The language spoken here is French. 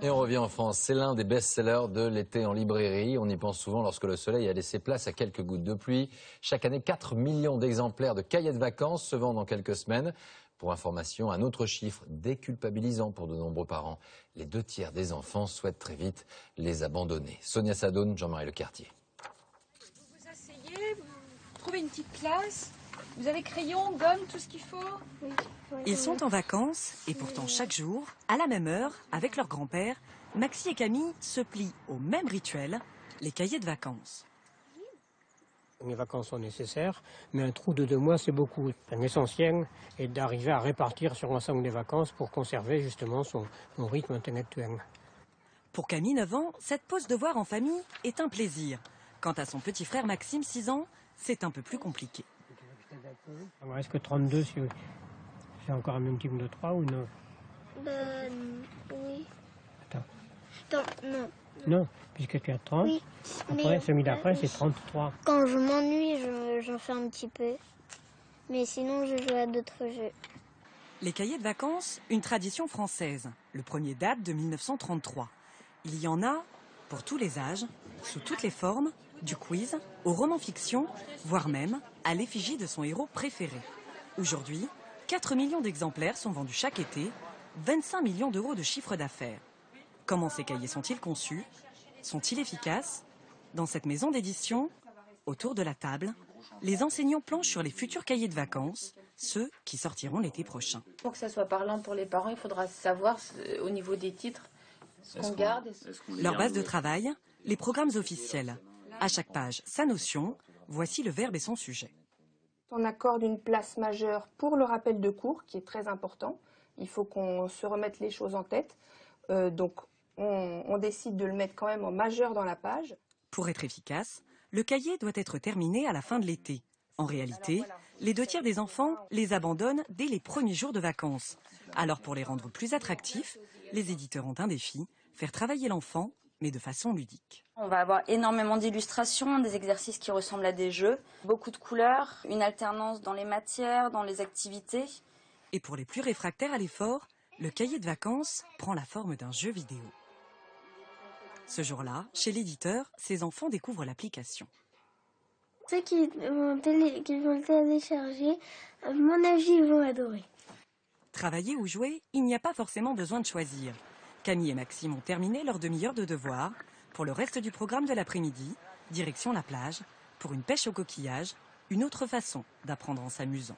Et on revient en France. C'est l'un des best-sellers de l'été en librairie. On y pense souvent lorsque le soleil a laissé place à quelques gouttes de pluie. Chaque année, 4 millions d'exemplaires de cahiers de vacances se vendent en quelques semaines. Pour information, un autre chiffre déculpabilisant pour de nombreux parents. Les 2/3 des enfants souhaitent très vite les abandonner. Sonia Sadoun, Jean-Marie Lecartier. Vous vous asseyez, vous trouvez une petite place. Vous avez crayon, gomme, tout ce qu'il faut. Ils sont en vacances et pourtant chaque jour, à la même heure, avec leur grand-père, Maxi et Camille se plient au même rituel, les cahiers de vacances. Les vacances sont nécessaires, mais un trou de 2 mois, c'est beaucoup. L'essentiel est d'arriver à répartir sur l'ensemble des vacances pour conserver justement son rythme intellectuel. Pour Camille, 9 ans, cette pause devoir en famille est un plaisir. Quant à son petit frère Maxime, 6 ans, c'est un peu plus compliqué. Alors, est-ce que 32, c'est encore un multiple de 3 ou non? Oui. Attends. Non. Non, puisque tu as 30. Oui. Après, celui d'après, c'est 33. Quand je m'ennuie, j'en fais un petit peu. Mais sinon, je joue à d'autres jeux. Les cahiers de vacances, une tradition française. Le premier date de 1933. Il y en a pour tous les âges, sous toutes les formes, du quiz au roman fiction, voire même à l'effigie de son héros préféré. Aujourd'hui, 4 millions d'exemplaires sont vendus chaque été, 25 millions d'euros de chiffre d'affaires. Comment ces cahiers sont-ils conçus? Sont-ils efficaces? Dans cette maison d'édition, autour de la table, les enseignants planchent sur les futurs cahiers de vacances, ceux qui sortiront l'été prochain. Pour que ça soit parlant pour les parents, il faudra savoir au niveau des titres ce qu'on garde. Leur base de travail, les programmes officiels. À chaque page, sa notion, voici le verbe et son sujet. On accorde une place majeure pour le rappel de cours, qui est très important. Il faut qu'on se remette les choses en tête. Donc, on décide de le mettre quand même en majeur dans la page. Pour être efficace, le cahier doit être terminé à la fin de l'été. En réalité, les 2/3 des enfants les abandonnent dès les premiers jours de vacances. Alors pour les rendre plus attractifs, les éditeurs ont un défi, faire travailler l'enfant, mais de façon ludique. On va avoir énormément d'illustrations, des exercices qui ressemblent à des jeux, beaucoup de couleurs, une alternance dans les matières, dans les activités. Et pour les plus réfractaires à l'effort, le cahier de vacances prend la forme d'un jeu vidéo. Ce jour-là, chez l'éditeur, ses enfants découvrent l'application. Ceux qui vont le télécharger, à mon avis, ils vont adorer. Travailler ou jouer, il n'y a pas forcément besoin de choisir. Camille et Maxime ont terminé leur demi-heure de devoir. Pour le reste du programme de l'après-midi, direction la plage, pour une pêche au coquillage, une autre façon d'apprendre en s'amusant.